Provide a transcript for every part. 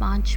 5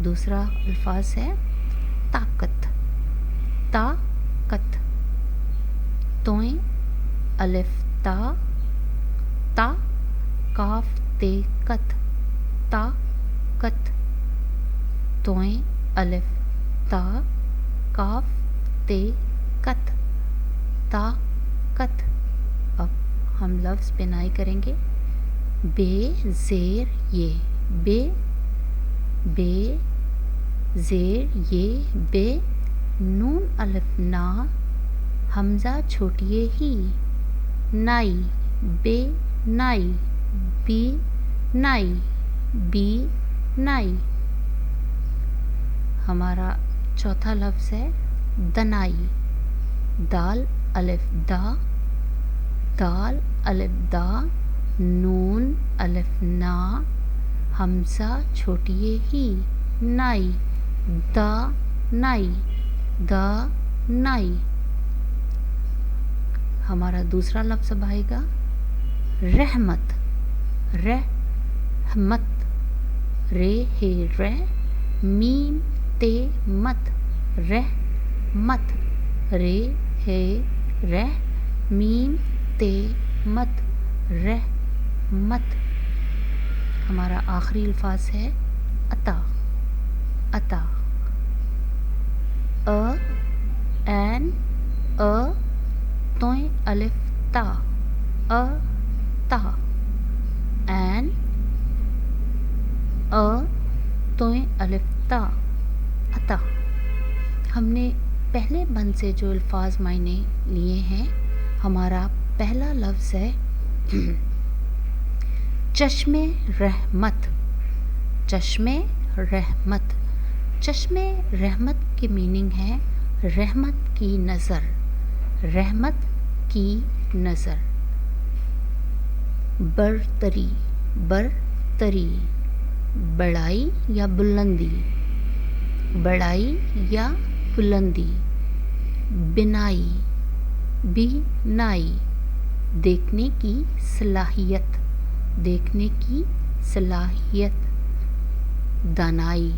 دوسرا الفاظ ہے طاقت، طاقت، توئیں الف تا، تا کاف تے کت، طاقت، توئیں الف تا کاف تے کت، طاقت۔ اب ہم لفظ بنائی کریں گے، بے زیر یہ، بے، بے زیر یہ بے، نون الف نا، حمزہ چھوٹیے ہی، نائی، بے نائی، بی نائی، بی نائی۔ ہمارا چوتھا لفظ ہے دنائی، دال الف دا، دال الف دا، نون الف نا، حمزہ چھوٹیے ہی، نائی، دا نائی، دا نائی۔ ہمارا دوسرا لفظ اب آئے گا رحمت، رحمت، رے ہے رے، میم تے مت، رحمت، رے ہے رے، میم تے مت، رحمت۔ ہمارا آخری الفاظ ہے عطا، عطا، عین توئیں الف تا، عطا، عین توئیں الف تا، عطا۔ ہم نے پہلے بند سے جو الفاظ معنی لیے ہیں، ہمارا پہلا لفظ ہے چشم رحمت، چشم رحمت، چشم رحمت کی میننگ ہے رحمت کی نظر، رحمت کی نظر، برتری، برتری، بڑائی یا بلندی، بڑائی یا بلندی، بنائی، بینائی، دیکھنے کی صلاحیت، دیکھنے کی صلاحیت، دانائی،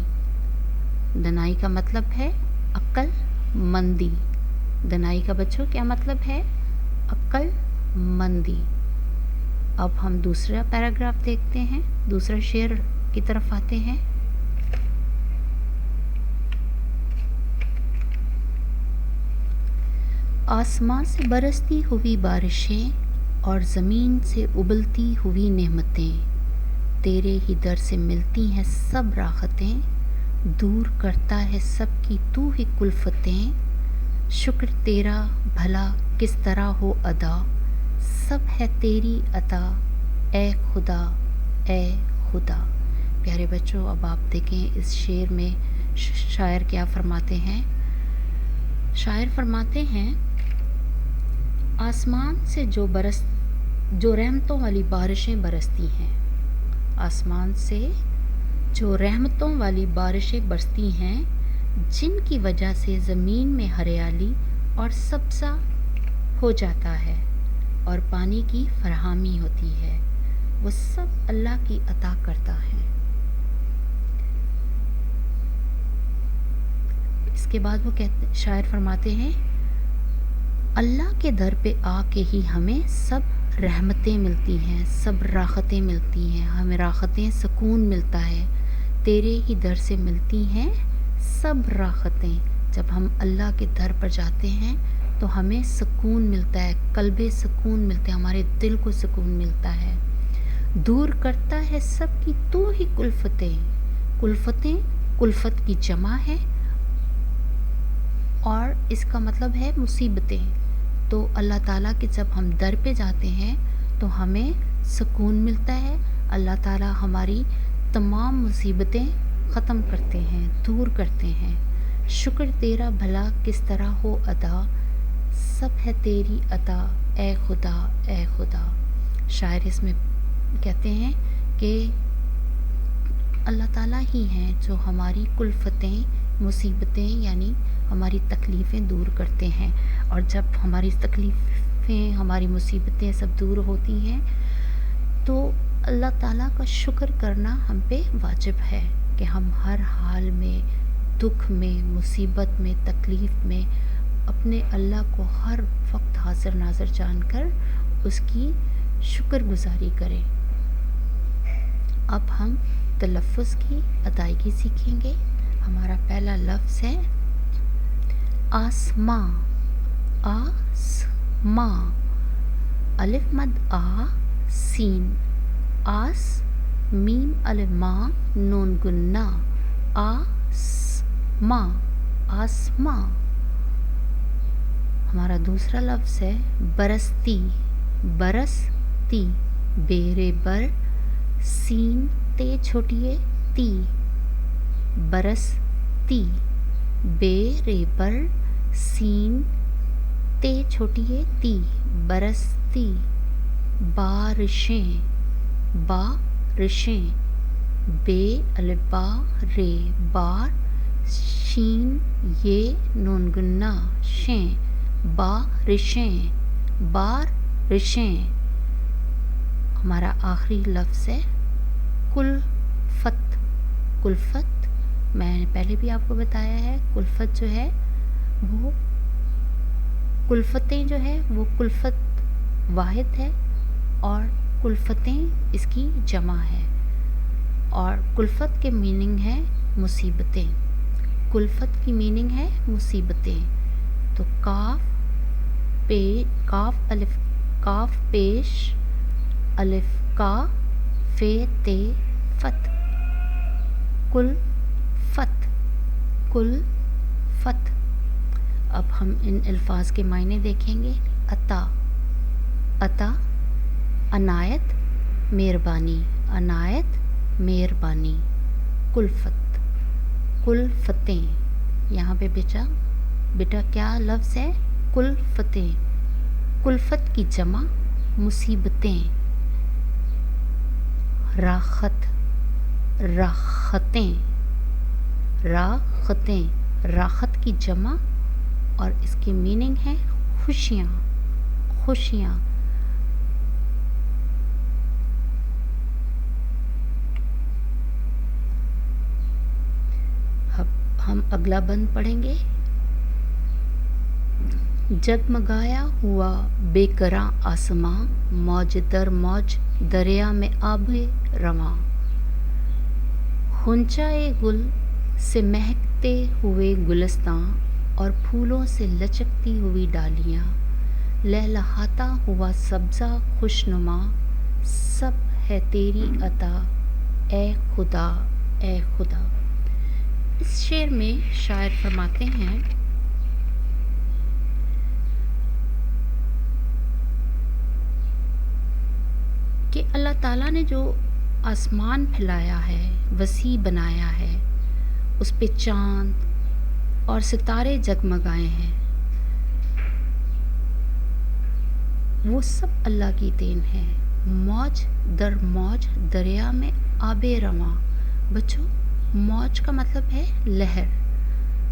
دانائی کا مطلب ہے عقل مندی، دانائی کا بچوں کیا مطلب ہے؟ عقل مندی۔ اب ہم دوسرا پیراگراف دیکھتے ہیں، دوسرا شعر کی طرف آتے ہیں۔ آسمان سے برستی ہوئی بارشیں اور زمین سے ابلتی ہوئی نعمتیں، تیرے ہی در سے ملتی ہیں سب راحتیں، دور کرتا ہے سب کی تو ہی کلفتیں، شکر تیرا بھلا کس طرح ہو ادا، سب ہے تیری عطا اے خدا، اے خدا۔ پیارے بچوں، اب آپ دیکھیں اس شعر میں شاعر کیا فرماتے ہیں۔ شاعر فرماتے ہیں آسمان سے جو رحمتوں والی بارشیں برستی ہیں، آسمان سے جو رحمتوں والی بارشیں برستی ہیں، جن کی وجہ سے زمین میں ہریالی اور سبزہ ہو جاتا ہے اور پانی کی فراہمی ہوتی ہے، وہ سب اللہ کی عطا کرتا ہے۔ اس کے بعد وہ شاعر فرماتے ہیں اللہ کے در پہ آ کے ہی ہمیں سب رحمتیں ملتی ہیں، سب راحتیں ملتی ہیں، ہمیں راحتیں، سکون ملتا ہے، تیرے ہی در سے ملتی ہیں سب راحتیں۔ جب ہم اللہ کے در پر جاتے ہیں تو ہمیں سکون ملتا ہے، قلب سکون ملتا ہے، ہمارے دل کو سکون ملتا ہے۔ دور کرتا ہے سب کی تو ہی کلفتیں، کلفتیں کلفت کی جمع ہے اور اس کا مطلب ہے مصیبتیں۔ تو اللہ تعالیٰ کے جب ہم در پہ جاتے ہیں تو ہمیں سکون ملتا ہے، اللہ تعالیٰ ہماری تمام مصیبتیں ختم کرتے ہیں، دور کرتے ہیں۔ شکر تیرا بھلا کس طرح ہو ادا، سب ہے تیری عطا اے خدا، اے خدا۔ شاعر اس میں کہتے ہیں کہ اللہ تعالیٰ ہی ہیں جو ہماری کلفتیں، مصیبتیں یعنی ہماری تکلیفیں دور کرتے ہیں، اور جب ہماری تکلیفیں، ہماری مصیبتیں سب دور ہوتی ہیں تو اللہ تعالیٰ کا شکر کرنا ہم پہ واجب ہے کہ ہم ہر حال میں، دکھ میں، مصیبت میں، تکلیف میں اپنے اللہ کو ہر وقت حاضر ناظر جان کر اس کی شکر گزاری کریں۔ اب ہم تلفظ کی ادائیگی سیکھیں گے۔ ہمارا پہلا لفظ ہے آسماں، آسماں، الف مد آ، سین، آس، میم الف ماں، نون گنہ، آسماں، آسماں۔ ہمارا دوسرا لفظ ہے برستی، برستی، بیر بر، سین تے چھوٹی ہے، تی، برستی، بیر بر، سین تے چھوٹی ہے، تی، برستی۔ بارشیں، بارشیں، بے الف با، رے، بار، شین یہ نون گنہ، شیں، بارشیں، بارشیں۔ ہمارا آخری لفظ ہے کلفت، کلفت۔ میں نے پہلے بھی آپ کو بتایا ہے کلفت جو ہے وہ کلفتیں جو ہے وہ کلفت واحد ہے اور کلفتیں اس کی جمع ہے، اور کلفت کے میننگ ہے مصیبتیں، کلفت کی میننگ ہے مصیبتیں۔ تو کاف الف، کاف پیش، الف کا، فے تے فت، کلفت، کلفت۔ اب ہم ان الفاظ کے معنی دیکھیں گے۔ عطا، عطا، عنایت، مہربانی، عنایت، مہربانی۔ کلفت، کلفتیں۔ یہاں پہ بیٹا کیا لفظ ہے؟ کلفتیں، کلفت کی جمع مصیبتیں۔ راحت، راحتیں، راحتیں، راحت کی جمع اور اس کی میننگ ہے خوشیاں، خوشیاں۔ اب ہم اگلا بند پڑھیں گے۔ جگمگایا ہوا بے کراں آسماں، موج در موج دریا میں آب رواں، غنچۂ گل سے مہکتے ہوئے گلستاں اور پھولوں سے لچکتی ہوئی ڈالیاں، لہلہاتا ہوا سبزہ خوشنما، سب ہے تیری عطا اے خدا، اے خدا۔ اس شعر میں شاعر فرماتے ہیں کہ اللہ تعالیٰ نے جو آسمان پھیلایا ہے، وسیع بنایا ہے، اس پہ چاند اور ستارے جگمگائے ہیں، وہ سب اللہ کی دین ہے۔ موج در موج دریا میں آب رواں، بچوں موج کا مطلب ہے لہر،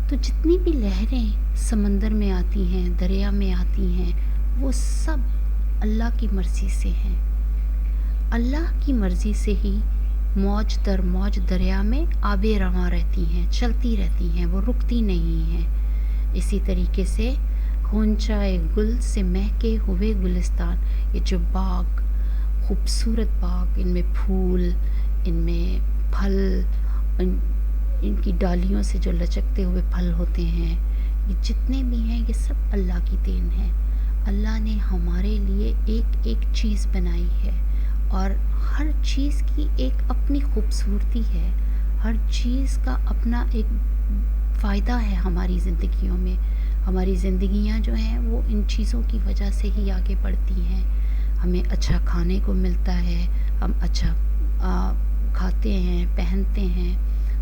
تو جتنی بھی لہریں سمندر میں آتی ہیں، دریا میں آتی ہیں، وہ سب اللہ کی مرضی سے ہیں۔ اللہ کی مرضی سے ہی موج در موج دریا میں آب رواں رہتی ہیں، چلتی رہتی ہیں، وہ رکتی نہیں ہیں۔ اسی طریقے سے غنچۂ گل سے مہکے ہوئے گلستان، یہ جو باغ، خوبصورت باغ، ان میں پھول، ان میں پھل، ان کی ڈالیوں سے جو لچکتے ہوئے پھل ہوتے ہیں، یہ جتنے بھی ہیں یہ سب اللہ کی دین ہے۔ اللہ نے ہمارے لیے ایک ایک چیز بنائی ہے اور ہر چیز کی ایک اپنی خوبصورتی ہے، ہر چیز کا اپنا ایک فائدہ ہے ہماری زندگیوں میں۔ ہماری زندگیاں جو ہیں وہ ان چیزوں کی وجہ سے ہی آگے بڑھتی ہیں۔ ہمیں اچھا کھانے کو ملتا ہے، ہم اچھا کھاتے ہیں، پہنتے ہیں،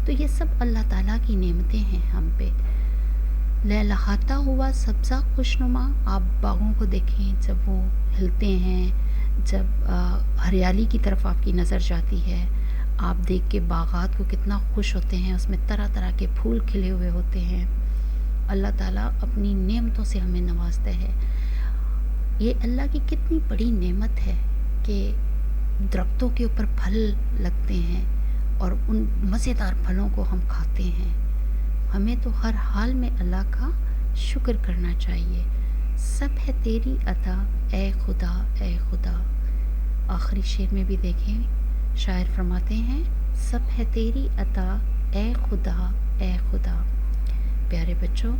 تو یہ سب اللہ تعالیٰ کی نعمتیں ہیں ہم پہ۔ لہلہاتا ہوا سبزہ خوشنما، آپ باغوں کو دیکھیں جب وہ ہلتے ہیں، جب ہریالی کی طرف آپ کی نظر جاتی ہے، آپ دیکھ کے باغات کو کتنا خوش ہوتے ہیں، اس میں طرح طرح کے پھول کھلے ہوئے ہوتے ہیں۔ اللہ تعالیٰ اپنی نعمتوں سے ہمیں نوازتا ہے۔ یہ اللہ کی کتنی بڑی نعمت ہے کہ درختوں کے اوپر پھل لگتے ہیں اور ان مزیدار پھلوں کو ہم کھاتے ہیں. ہمیں تو ہر حال میں اللہ کا شکر کرنا چاہیے. سب ہے تیری عطا اے خدا اے خدا. آخری شعر میں بھی دیکھیں شاعر فرماتے ہیں سب ہے تیری عطا اے خدا اے خدا. پیارے بچوں،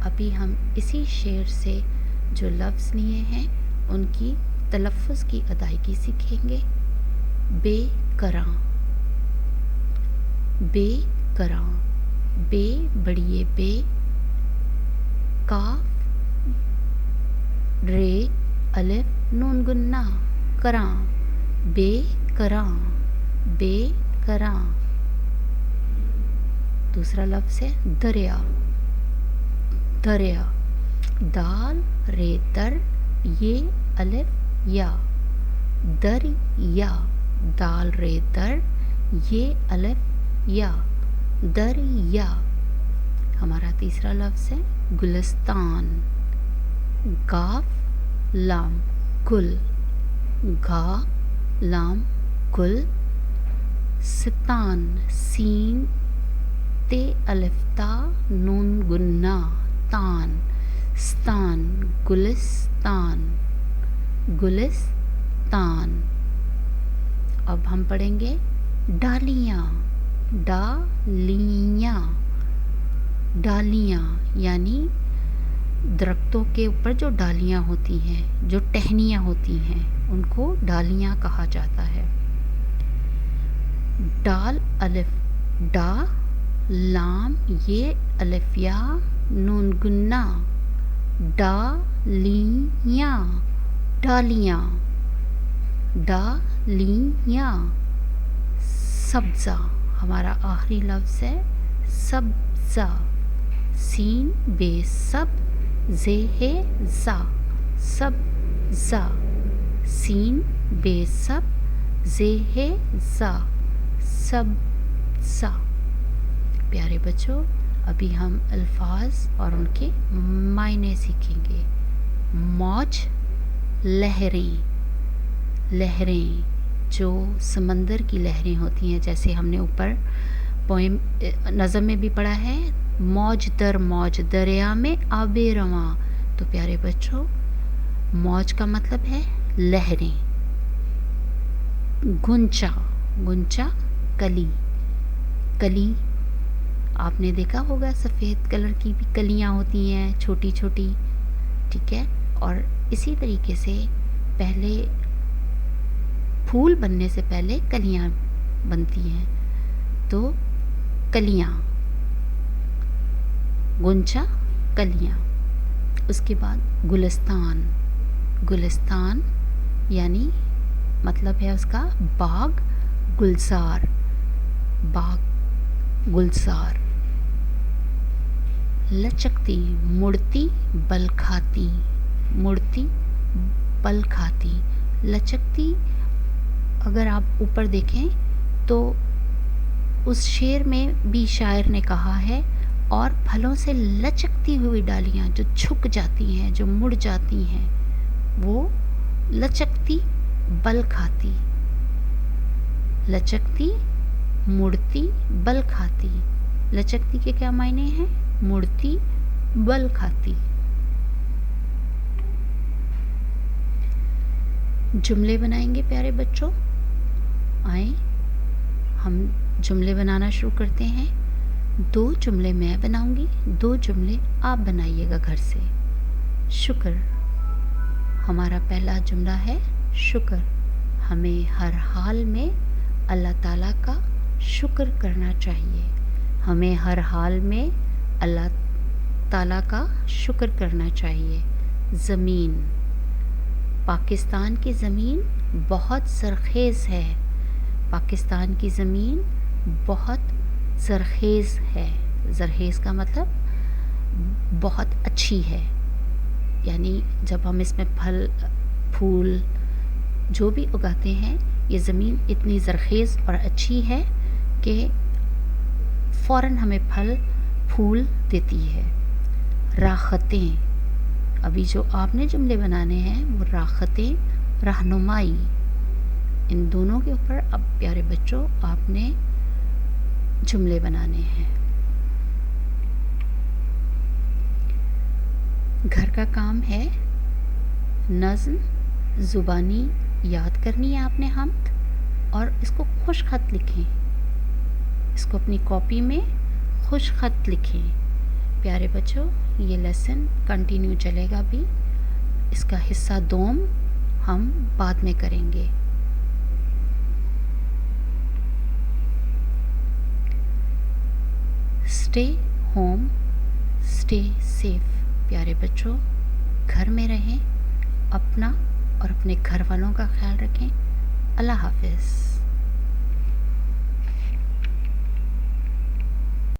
ابھی ہم اسی شعر سے جو لفظ لیے ہیں ان کی تلفظ کی ادائیگی سیکھیں گے. بے کراں، بے کراں، بے بڑیے بے، کاف رے الف نون گنا، کراں، بے کراں، بے کراں. دوسرا لفظ ہے دریا، دریا، دال رے در یہ الف یا، دریا، دال رے در یہ الف یا، دریا. ہمارا تیسرا لفظ ہے گلستان، گاف لام گل، گا لام گل، ستان سین تے الف تا نون گنا تان، ستان، گلستان، گلستان. اب ہم پڑھیں گے ڈالیاں، ڈالیاں، ڈالیاں یعنی درختوں کے اوپر جو ڈالیاں ہوتی ہیں، جو ٹہنیاں ہوتی ہیں، ان کو ڈالیاں کہا جاتا ہے. ڈال الف ڈا، لام یہ الف یا نون گنا، ڈالیاں، ڈالیاں، ڈالیاں. سبزہ، ہمارا آخری لفظ ہے سبزہ، سین بے سب زے ہے زا، سبزہ، سین بے سب زے ہے زا، سبزہ. پیارے بچوں، ابھی ہم الفاظ اور ان کے معنی سیکھیں گے. موج، لہریں، لہریں جو سمندر کی لہریں ہوتی ہیں، جیسے ہم نے اوپر پوئم نظم میں بھی پڑھا ہے موج در موج دریا میں آب رواں. تو پیارے بچوں، موج کا مطلب ہے لہریں. گنچا، گنچا کلی، کلی آپ نے دیکھا ہوگا سفید کلر کی بھی کلیاں ہوتی ہیں چھوٹی چھوٹی، ٹھیک ہے. اور اسی طریقے سے پہلے پھول بننے سے پہلے کلیاں بنتی ہیں، تو کلیاں، گنچا کلیاں. اس کے بعد گلستان، گلستان یعنی مطلب ہے اس کا باغ گلزار، باغ گلزار. لچکتی، مڑتی بل کھاتی، مڑتی بل کھاتی. لچکتی اگر آپ اوپر دیکھیں تو اس شعر میں بھی شاعر نے کہا ہے اور پھلوں سے لچکتی ہوئی ڈالیاں جو جھک جاتی ہیں، جو مڑ جاتی ہیں، وہ لچکتی بل کھاتی. لچکتی، مڑتی بل کھاتی. لچکتی کے کیا معنی ہیں؟ مڑتی بل کھاتی. جملے بنائیں گے پیارے بچوں. آئیں ہم جملے بنانا شروع کرتے ہیں. 2 جملے میں بناؤں گی، 2 جملے آپ بنائیے گا گھر سے. شکر، ہمارا پہلا جملہ ہے شکر. ہمیں ہر حال میں اللہ تعالیٰ کا شکر کرنا چاہیے. ہمیں ہر حال میں اللہ تعالیٰ کا شکر کرنا چاہیے. زمین، پاکستان کی زمین بہت زرخیز ہے. پاکستان کی زمین بہت زرخیز ہے. زرخیز کا مطلب بہت اچھی ہے، یعنی جب ہم اس میں پھل پھول جو بھی اگاتے ہیں، یہ زمین اتنی زرخیز اور اچھی ہے کہ فوراً ہمیں پھل پھول دیتی ہے. راحتیں، ابھی جو آپ نے جملے بنانے ہیں وہ راحتیں، رہنمائی. ان دونوں کے اوپر اب پیارے بچوں آپ نے جملے بنانے ہیں. گھر کا کام ہے نظم زبانی یاد کرنی ہے آپ نے حمد، اور اس کو خوش خط لکھیں. اس کو اپنی کاپی میں خوش خط لکھیں. پیارے بچوں یہ لیسن کنٹینیو چلے گا بھی. اس کا حصہ دوم ہم بعد میں کریں گے. Stay home stay safe. پیارے بچوں گھر میں رہیں، اپنا اور اپنے گھر والوں کا خیال رکھیں. اللہ حافظ.